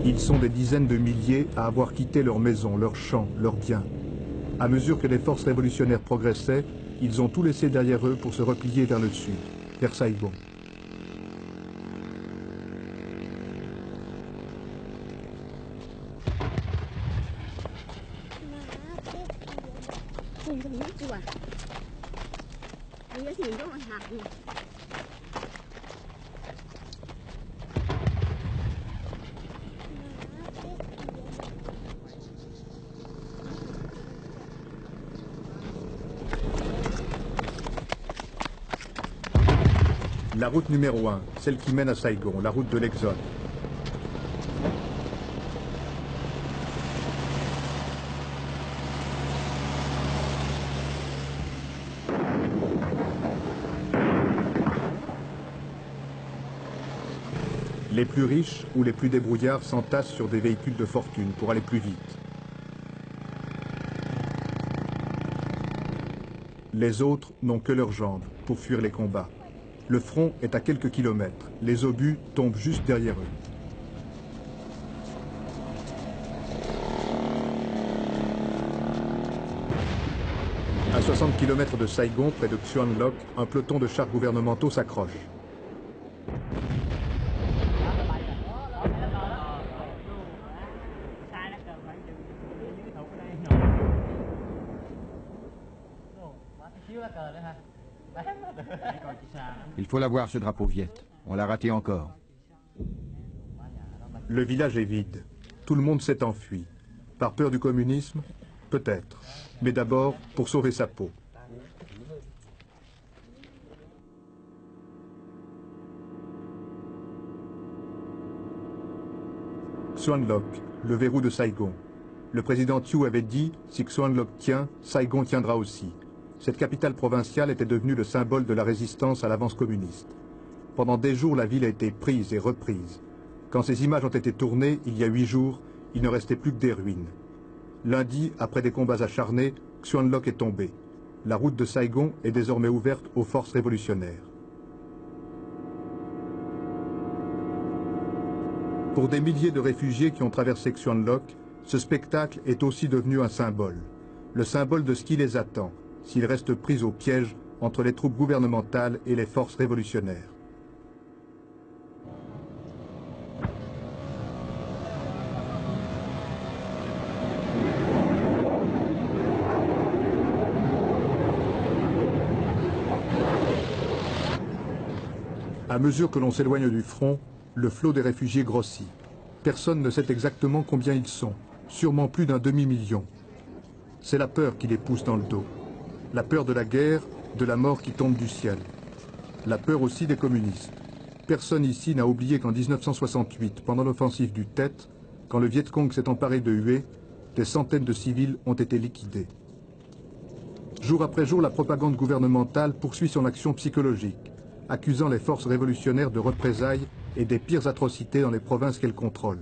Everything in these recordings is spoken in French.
Ils sont des dizaines de milliers à avoir quitté leurs maisons, leurs champs, leurs biens. À mesure que les forces révolutionnaires progressaient, ils ont tout laissé derrière eux pour se replier vers le sud, vers Saigon. La route numéro 1, celle qui mène à Saigon, la route de l'Exode. Les plus riches ou les plus débrouillards s'entassent sur des véhicules de fortune pour aller plus vite. Les autres n'ont que leurs jambes pour fuir les combats. Le front est à quelques kilomètres. Les obus tombent juste derrière eux. À 60 km de Saigon, près de Xuan Loc, un peloton de chars gouvernementaux s'accroche. Il faut l'avoir, ce drapeau Viet. On l'a raté encore. Le village est vide. Tout le monde s'est enfui. Par peur du communisme? Peut-être. Mais d'abord, pour sauver sa peau. Xuan Loc, le verrou de Saigon. Le président Thieu avait dit, si Xuan Loc tient, Saigon tiendra aussi. Cette capitale provinciale était devenue le symbole de la résistance à l'avance communiste. Pendant des jours, la ville a été prise et reprise. Quand ces images ont été tournées, il y a 8 jours, il ne restait plus que des ruines. Lundi, après des combats acharnés, Xuan Loc est tombé. La route de Saigon est désormais ouverte aux forces révolutionnaires. Pour des milliers de réfugiés qui ont traversé Xuan Loc, ce spectacle est aussi devenu un symbole. Le symbole de ce qui les attend, s'ils restent pris au piège entre les troupes gouvernementales et les forces révolutionnaires. À mesure que l'on s'éloigne du front, le flot des réfugiés grossit. Personne ne sait exactement combien ils sont, sûrement plus d'un demi-million. C'est la peur qui les pousse dans le dos. La peur de la guerre, de la mort qui tombe du ciel. La peur aussi des communistes. Personne ici n'a oublié qu'en 1968, pendant l'offensive du Tet, quand le Viet Cong s'est emparé de Hue, des centaines de civils ont été liquidés. Jour après jour, la propagande gouvernementale poursuit son action psychologique, accusant les forces révolutionnaires de représailles et des pires atrocités dans les provinces qu'elle contrôle.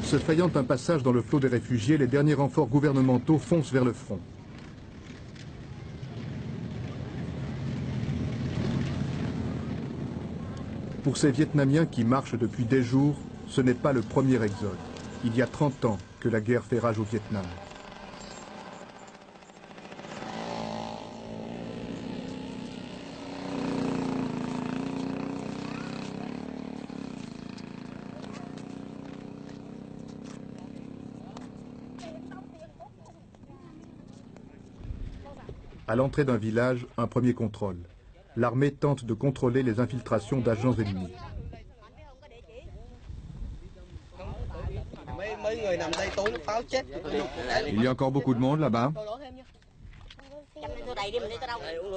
Se frayant un passage dans le flot des réfugiés, les derniers renforts gouvernementaux foncent vers le front. Pour ces Vietnamiens qui marchent depuis des jours, ce n'est pas le premier exode. Il y a 30 ans que la guerre fait rage au Vietnam. À l'entrée d'un village, un premier contrôle. L'armée tente de contrôler les infiltrations d'agents ennemis. Il y a encore beaucoup de monde là-bas.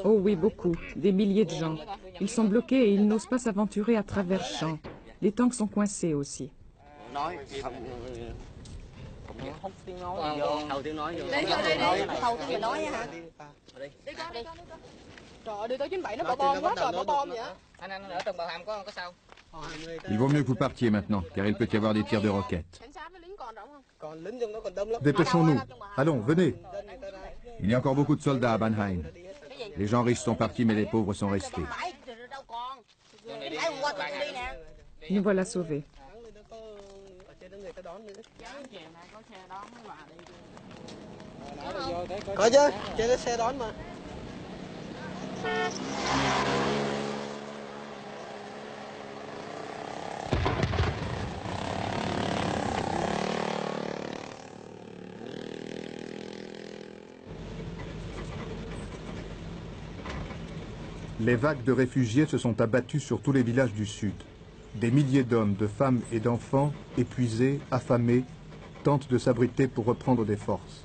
Oh oui, beaucoup. Des milliers de gens. Ils sont bloqués et ils n'osent pas s'aventurer à travers champs. Les tanks sont coincés aussi. Il vaut mieux que vous partiez maintenant, car il peut y avoir des tirs de roquettes. Dépêchons-nous. Allons, venez. Il y a encore beaucoup de soldats à Ban Hain. Les gens riches sont partis, mais les pauvres sont restés. Nous voilà sauvés. Có chứ, trên xe đón mà. Les vagues de réfugiés se sont abattues sur tous les villages du sud. Des milliers d'hommes, de femmes et d'enfants, épuisés, affamés, tentent de s'abriter pour reprendre des forces.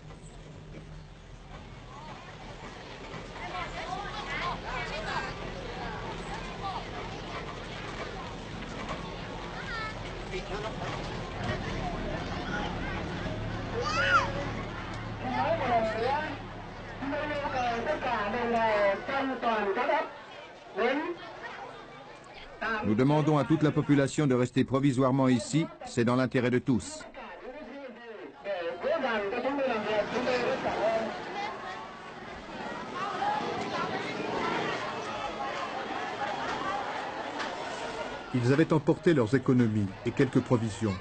Nous demandons à toute la population de rester provisoirement ici, c'est dans l'intérêt de tous. Ils avaient emporté leurs économies et quelques provisions.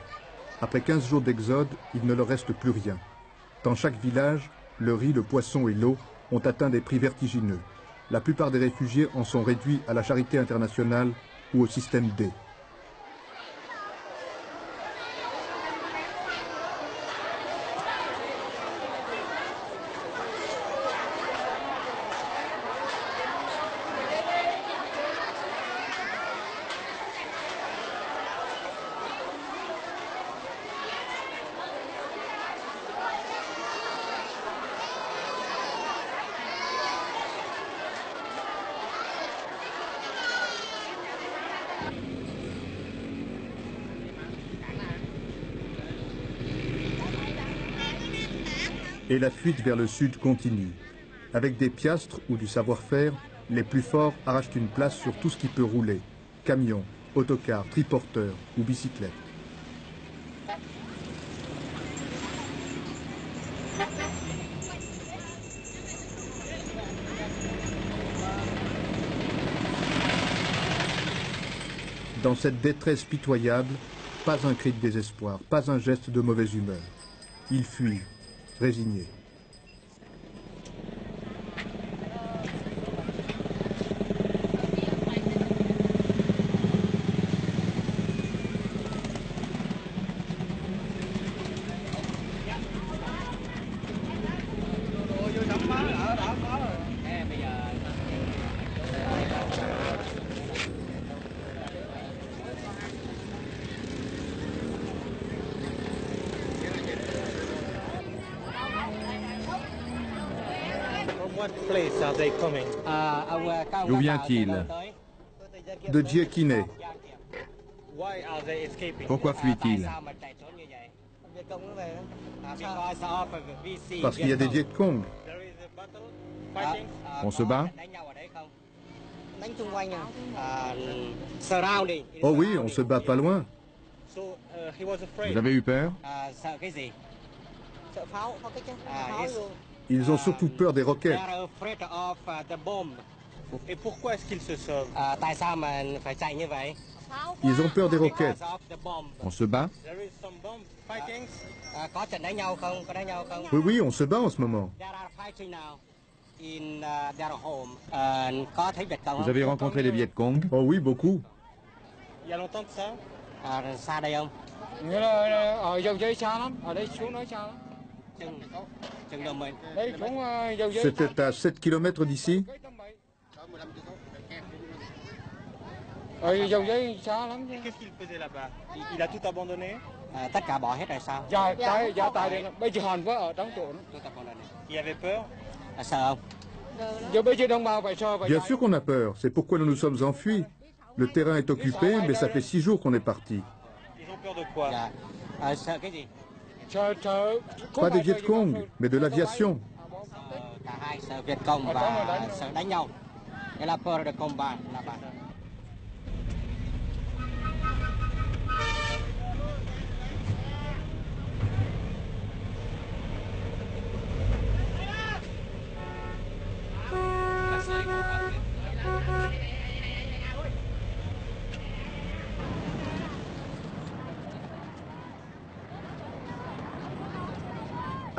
Après 15 jours d'exode, il ne leur reste plus rien. Dans chaque village, le riz, le poisson et l'eau ont atteint des prix vertigineux. La plupart des réfugiés en sont réduits à la charité internationale ou au système D. Et la fuite vers le sud continue. Avec des piastres ou du savoir-faire, les plus forts arrachent une place sur tout ce qui peut rouler. Camions, autocars, triporteurs ou bicyclettes. Dans cette détresse pitoyable, pas un cri de désespoir, pas un geste de mauvaise humeur. Ils fuient, résignés. D'où vient-il? De Djekine. Pourquoi fuit-il? Parce qu'il y a des Viet Cong. On se bat? Oh oui, on se bat pas loin. Vous avez eu peur? Ils ont surtout peur des roquettes. Et pourquoi est-ce qu'ils se sauvent? Ils ont peur des roquettes. On se bat? Oui, oui, on se bat en ce moment. Vous avez rencontré les Viet Cong? Oh oui, beaucoup. Il y a longtemps de ça? C'était à 7 km d'ici. Qu'est-ce qu'il faisait là-bas? Il a tout abandonné? Il avait peur? Bien sûr qu'on a peur, c'est pourquoi nous nous sommes enfuis. Le terrain est occupé, mais ça fait 6 jours qu'on est parti. Ils ont peur de quoi? Pas des Viet Cong, mais de l'aviation.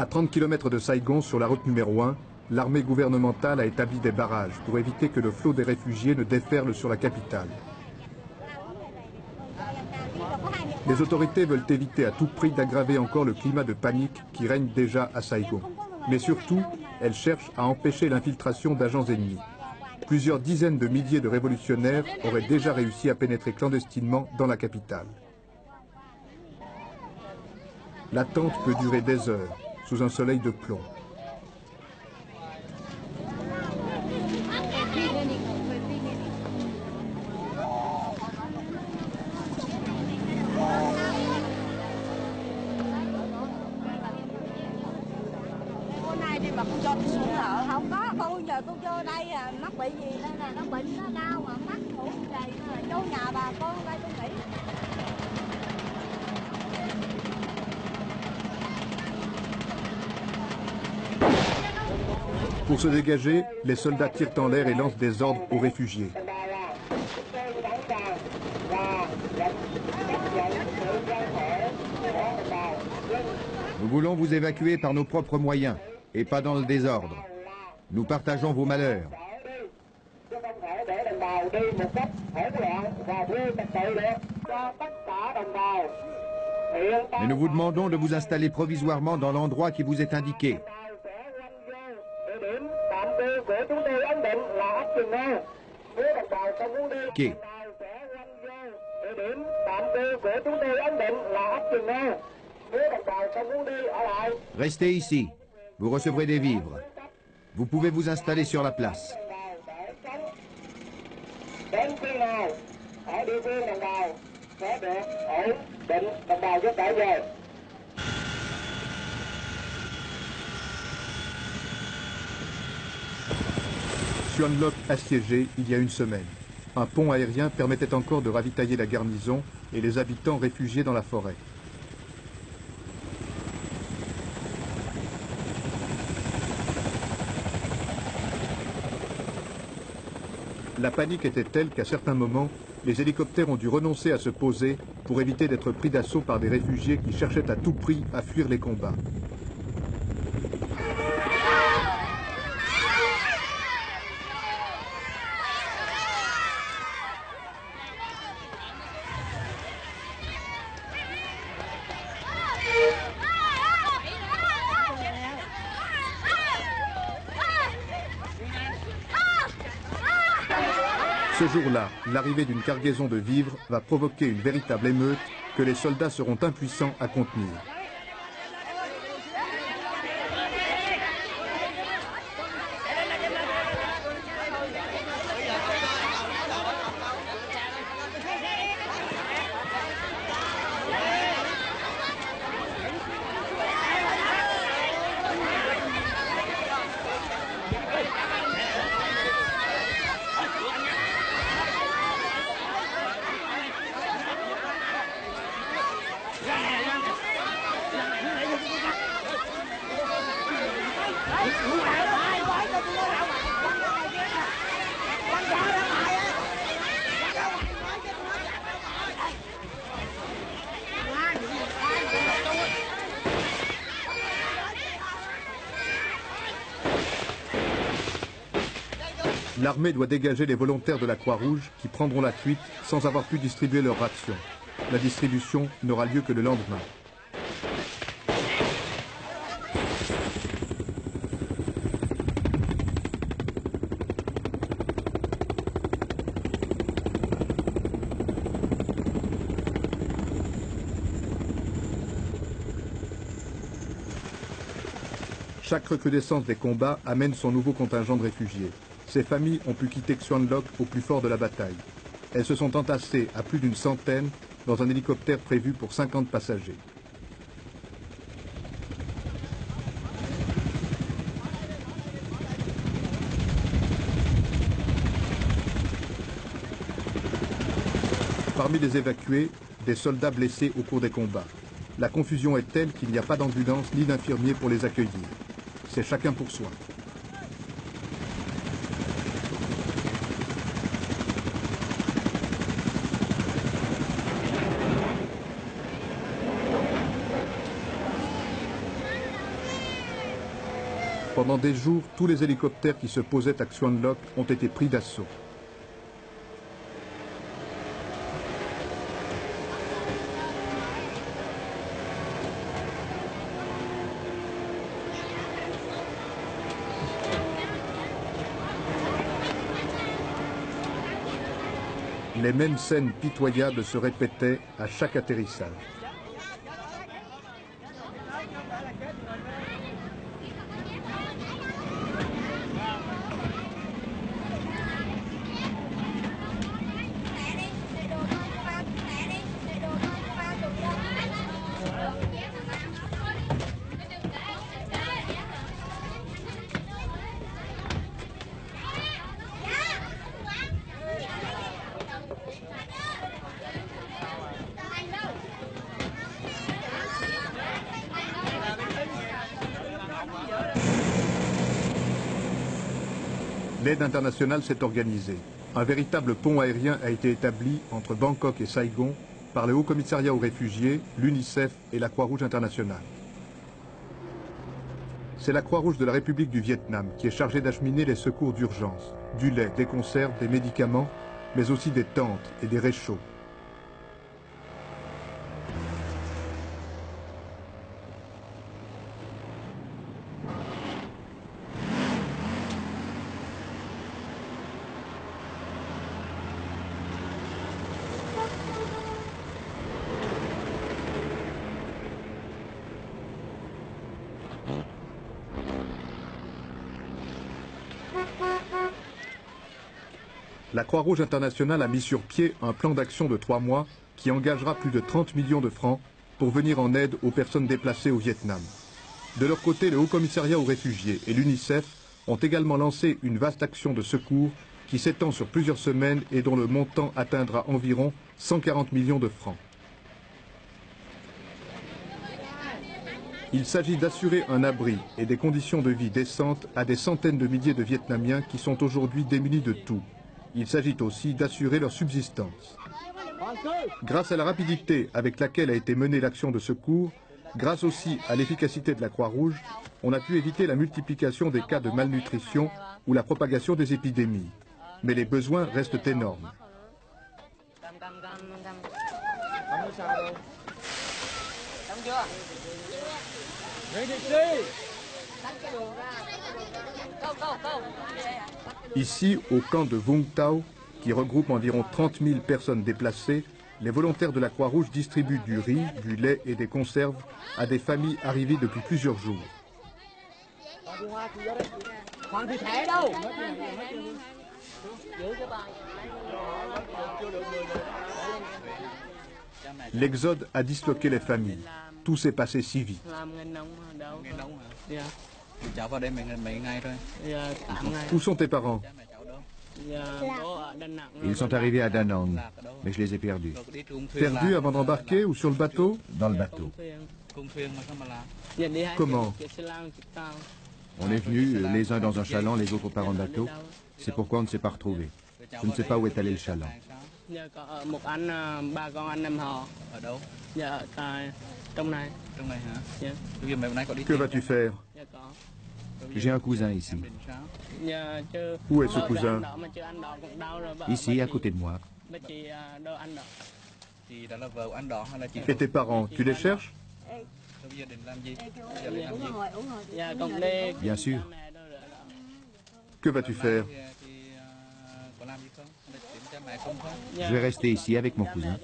À 30 km de Saigon, sur la route numéro 1, l'armée gouvernementale a établi des barrages pour éviter que le flot des réfugiés ne déferle sur la capitale. Les autorités veulent éviter à tout prix d'aggraver encore le climat de panique qui règne déjà à Saigon. Mais surtout, elles cherchent à empêcher l'infiltration d'agents ennemis. Plusieurs dizaines de milliers de révolutionnaires auraient déjà réussi à pénétrer clandestinement dans la capitale. L'attente peut durer des heures, sous un soleil de plomb. Pour se dégager, les soldats tirent en l'air et lancent des ordres aux réfugiés. Nous voulons vous évacuer par nos propres moyens, et pas dans le désordre. Nous partageons vos malheurs. Mais nous vous demandons de vous installer provisoirement dans l'endroit qui vous est indiqué. Ok. Restez ici. Vous recevrez des vivres. Vous pouvez vous installer sur la place. Xuan Loc assiégé il y a une semaine. Un pont aérien permettait encore de ravitailler la garnison et les habitants réfugiés dans la forêt. La panique était telle qu'à certains moments, les hélicoptères ont dû renoncer à se poser pour éviter d'être pris d'assaut par des réfugiés qui cherchaient à tout prix à fuir les combats. Ce jour-là, l'arrivée d'une cargaison de vivres va provoquer une véritable émeute que les soldats seront impuissants à contenir. L'armée doit dégager les volontaires de la Croix-Rouge qui prendront la fuite sans avoir pu distribuer leurs rations. La distribution n'aura lieu que le lendemain. Chaque recrudescence des combats amène son nouveau contingent de réfugiés. Ces familles ont pu quitter Xuan Loc au plus fort de la bataille. Elles se sont entassées à plus d'une centaine dans un hélicoptère prévu pour 50 passagers. Parmi les évacués, des soldats blessés au cours des combats. La confusion est telle qu'il n'y a pas d'ambulance ni d'infirmiers pour les accueillir. C'est chacun pour soi. Pendant des jours, tous les hélicoptères qui se posaient à Xuan Loc ont été pris d'assaut. Les mêmes scènes pitoyables se répétaient à chaque atterrissage. L'aide internationale s'est organisée. Un véritable pont aérien a été établi entre Bangkok et Saigon par le Haut-Commissariat aux réfugiés, l'UNICEF et la Croix-Rouge internationale. C'est la Croix-Rouge de la République du Vietnam qui est chargée d'acheminer les secours d'urgence, du lait, des conserves, des médicaments, mais aussi des tentes et des réchauds. La Croix-Rouge internationale a mis sur pied un plan d'action de 3 mois qui engagera plus de 30 millions de francs pour venir en aide aux personnes déplacées au Vietnam. De leur côté, le Haut-Commissariat aux réfugiés et l'UNICEF ont également lancé une vaste action de secours qui s'étend sur plusieurs semaines et dont le montant atteindra environ 140 millions de francs. Il s'agit d'assurer un abri et des conditions de vie décentes à des centaines de milliers de Vietnamiens qui sont aujourd'hui démunis de tout. Il s'agit aussi d'assurer leur subsistance. Grâce à la rapidité avec laquelle a été menée l'action de secours, grâce aussi à l'efficacité de la Croix-Rouge, on a pu éviter la multiplication des cas de malnutrition ou la propagation des épidémies. Mais les besoins restent énormes. Ici, au camp de Vung Tau, qui regroupe environ 30 000 personnes déplacées, les volontaires de la Croix-Rouge distribuent du riz, du lait et des conserves à des familles arrivées depuis plusieurs jours. L'exode a disloqué les familles. Tout s'est passé si vite. Où sont tes parents? Ils sont arrivés à Da Nang, mais je les ai perdus. Perdus avant d'embarquer ou sur le bateau? Dans le bateau. Comment? On est venus, les uns dans un chaland, les autres par un bateau. C'est pourquoi on ne s'est pas retrouvés. Je ne sais pas où est allé le chaland. Que vas-tu faire? J'ai un cousin ici. Où est ce cousin? Ici, à côté de moi. Et tes parents, tu les cherches? Bien sûr. Que vas-tu faire? Je vais rester ici avec mon cousin.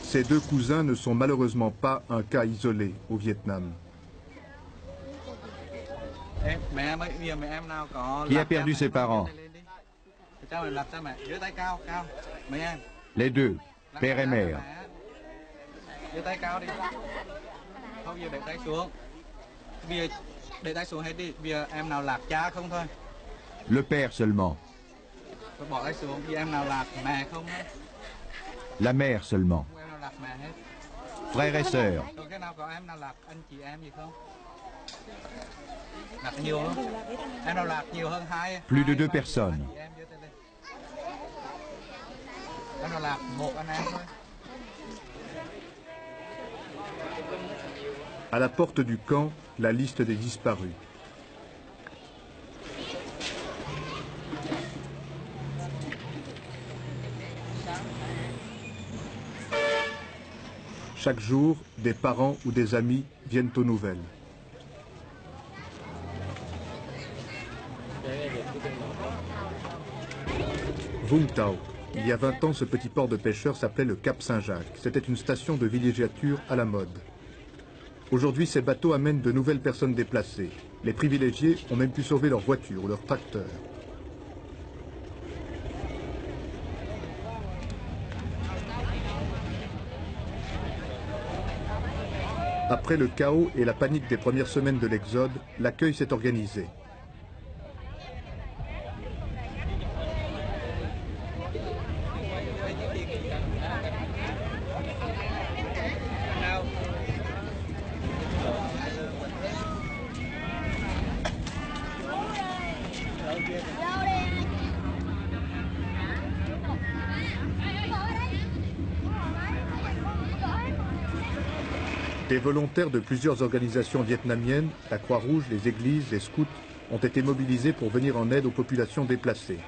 Ces deux cousins ne sont malheureusement pas un cas isolé au Vietnam. Qui a perdu ses parents? Les deux, père et mère. Le père seulement. La mère seulement. Frères et sœurs. Plus de 2 personnes. À la porte du camp, la liste des disparus. Chaque jour, des parents ou des amis viennent aux nouvelles. Vung Tau. Il y a 20 ans, ce petit port de pêcheurs s'appelait le Cap Saint-Jacques. C'était une station de villégiature à la mode. Aujourd'hui, ces bateaux amènent de nouvelles personnes déplacées. Les privilégiés ont même pu sauver leur voiture ou leur tracteur. Après le chaos et la panique des premières semaines de l'exode, l'accueil s'est organisé. Des volontaires de plusieurs organisations vietnamiennes, la Croix-Rouge, les églises, les scouts, ont été mobilisés pour venir en aide aux populations déplacées.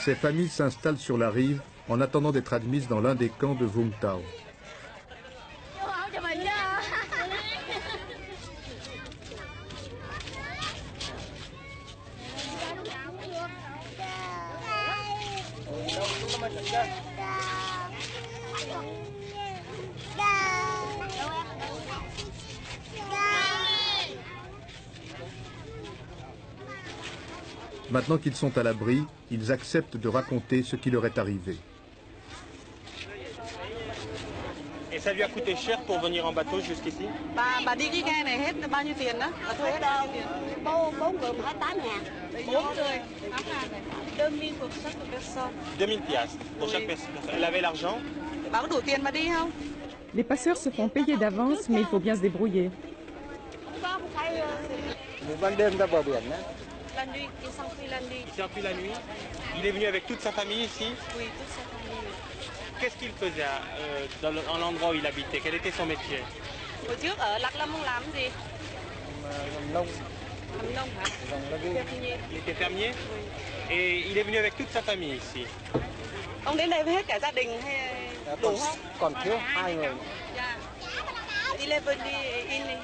Ces familles s'installent sur la rive en attendant d'être admises dans l'un des camps de Vung Tau. Maintenant qu'ils sont à l'abri, ils acceptent de raconter ce qui leur est arrivé. Et ça lui a coûté cher pour venir en bateau jusqu'ici? Bà đi cái ghe này hết bao nhiêu tiền đó? Bà thuê hết bao nhiêu tiền? Bốn người 28.000. 4 người 8.000. 2000 piastres pour chaque personne. Elle avait l'argent? Bà có đủ tiền mà đi không? Les passeurs se font payer d'avance, mais il faut bien se débrouiller. Ban đêm ra bờ biển đấy. La nuit, il s'enfuit la nuit. Il s'enfuit la nuit? Il est venu avec toute sa famille ici? Oui, toute sa famille. Qu'est-ce qu'il faisait dans l'endroit où il habitait? Quel était son métier? Hồi trước ở Lạc Lâm ông làm gì? Làm nông. Làm nông hả? Fermier. Il était fermier? Et il est venu avec toute sa famille ici? Ông đến đây với hết cả gia đình hay đủ không? Còn thiếu 2 người. Dạ. Il est venu,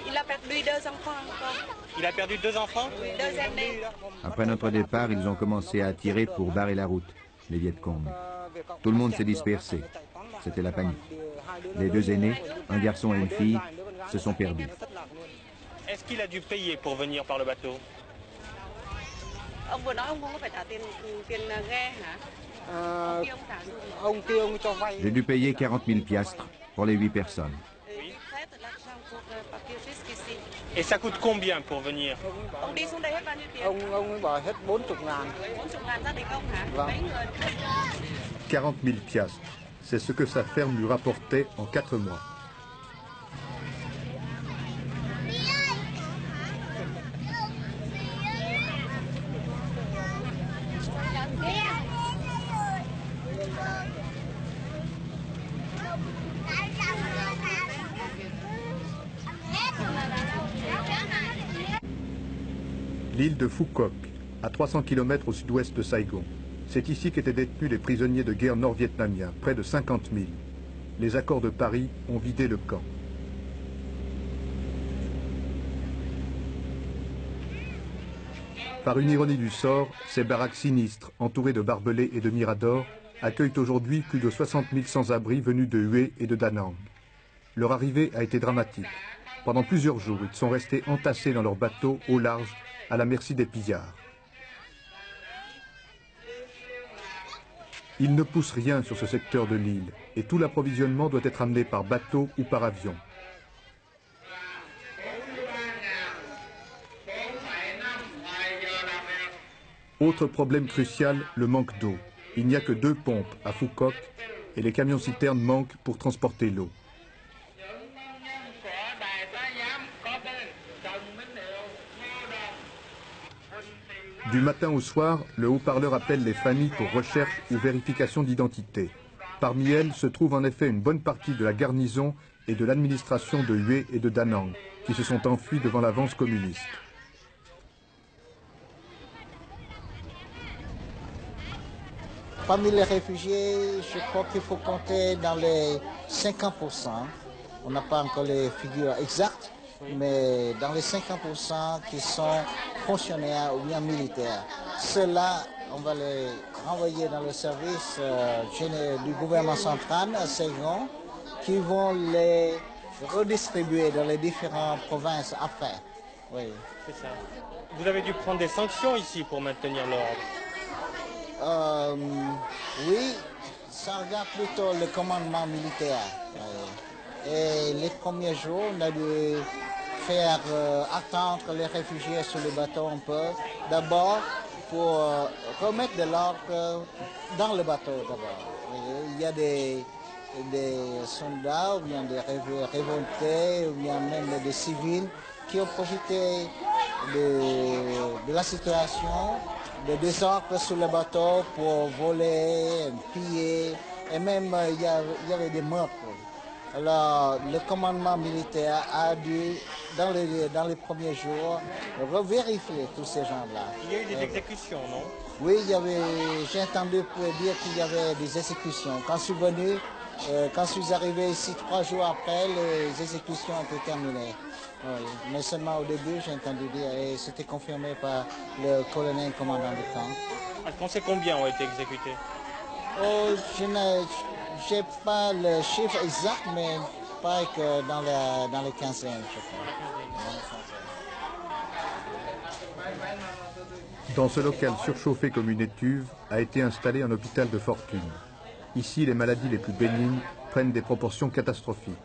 il a perdu 2 enfants encore. Il a perdu 2 enfants? Oui, 2 aînés. Après notre départ, ils ont commencé à tirer pour barrer la route, les Viet Cong. Tout le monde s'est dispersé. C'était la panique. Les 2 aînés, un garçon et une fille, se sont perdus. Est-ce qu'il a dû payer pour venir par le bateau? Ông vừa nói ông không có phải trả tiền ghe hả? Ông kia ông trả gì? Ông kia ông cho vay. J'ai dû payer 40 000 piastres pour les 8 personnes. Et ça coûte combien pour venir? Ông đi xuống đây hết bao nhiêu tiền? Ông ấy bảo hết 40.000. 40.000 gia đình ông hả? Vâng. Mấy người? 40 000 piastres. C'est ce que sa ferme lui rapportait en 4 mois. L'île de Phu Quoc, à 300 km au sud-ouest de Saigon. C'est ici qu'étaient détenus les prisonniers de guerre nord-vietnamiens, près de 50 000. Les accords de Paris ont vidé le camp. Par une ironie du sort, ces baraques sinistres, entourées de barbelés et de miradors, accueillent aujourd'hui plus de 60 000 sans-abri venus de Hue et de Da Nang. Leur arrivée a été dramatique. Pendant plusieurs jours, ils sont restés entassés dans leurs bateaux au large, à la merci des pillards. Il ne pousse rien sur ce secteur de l'île et tout l'approvisionnement doit être amené par bateau ou par avion. Autre problème crucial, le manque d'eau. Il n'y a que 2 pompes à Phu Quoc et les camions-citernes manquent pour transporter l'eau. Du matin au soir, le haut-parleur appelle les familles pour recherche ou vérification d'identité. Parmi elles se trouve en effet une bonne partie de la garnison et de l'administration de Hue et de Da Nang, qui se sont enfuis devant l'avance communiste. Parmi les réfugiés, je crois qu'il faut compter dans les 50%. On n'a pas encore les figures exactes, mais dans les 50% qui sont fonctionnaires ou bien militaires. Ceux-là, on va les renvoyer dans le service du gouvernement central à Saigon, qui vont les redistribuer dans les différentes provinces après. Oui. C'est ça. Vous avez dû prendre des sanctions ici pour maintenir l'ordre. Oui, ça regarde plutôt le commandement militaire. Et les premiers jours, on a dû faire attendre les réfugiés sur le bateau un peu. D'abord, pour remettre de l'ordre dans le bateau d'abord. Il y a des soldats, ou bien des révoltés, ou bien même des civils qui ont profité de la situation, de désordre sur le bateau pour voler, piller, et même il y avait des meurtres. Alors, le commandement militaire a dû, dans les premiers jours, revérifier tous ces gens-là. Il y a eu des exécutions, non? Oui, j'ai entendu dire qu'il y avait des exécutions. Quand je suis venu, quand je suis arrivé ici 3 jours après, les exécutions ont été terminées. Oui, mais seulement au début, j'ai entendu dire, et c'était confirmé par le colonel commandant du camp. On sait combien ont été exécutés? Oh, je n'ai pas le chiffre exact, mais pas que dans les quinzaines, je crois. Dans ce local surchauffé comme une étuve, a été installé un hôpital de fortune. Ici, les maladies les plus bénignes prennent des proportions catastrophiques.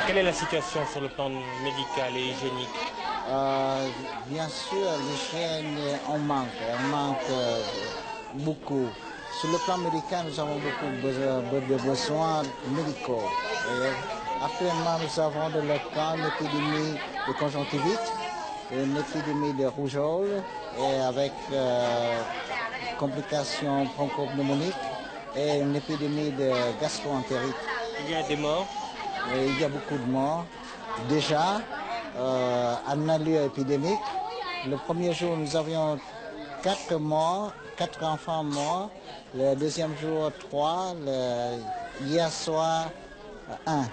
Quelle est la situation sur le plan médical et hygiénique? Bien sûr, l'hygiène, on manque beaucoup. Sur le plan médical, nous avons beaucoup de besoins médicaux. Et actuellement, nous avons de une épidémie de conjonctivite, une épidémie de rougeole, et avec complications bronchopneumoniques, et une épidémie de gastro-entérite. Il y a des morts? Il y a beaucoup de morts. Déjà, en allure épidémique, le premier jour, nous avions 4 morts, 4 enfants morts. Le deuxième jour, 3. Hier soir, 1.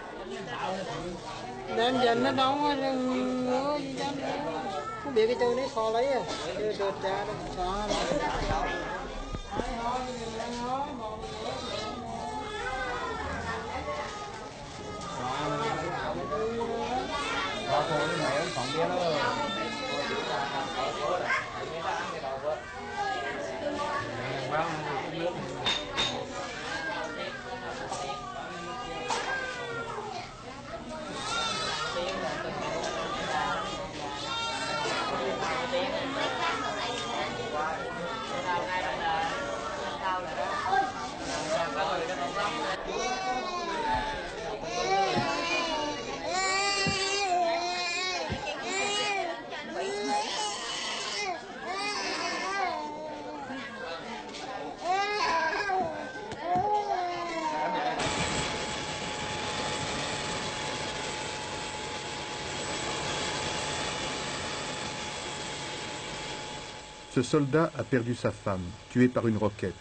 Ce soldat a perdu sa femme, tuée par une roquette.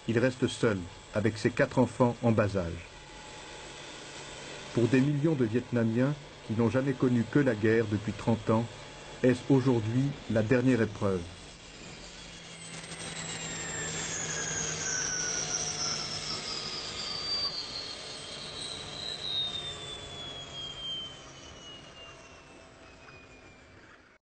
Il reste seul, avec ses 4 enfants en bas âge. Pour des millions de Vietnamiens, qui n'ont jamais connu que la guerre depuis 30 ans, est-ce aujourd'hui la dernière épreuve?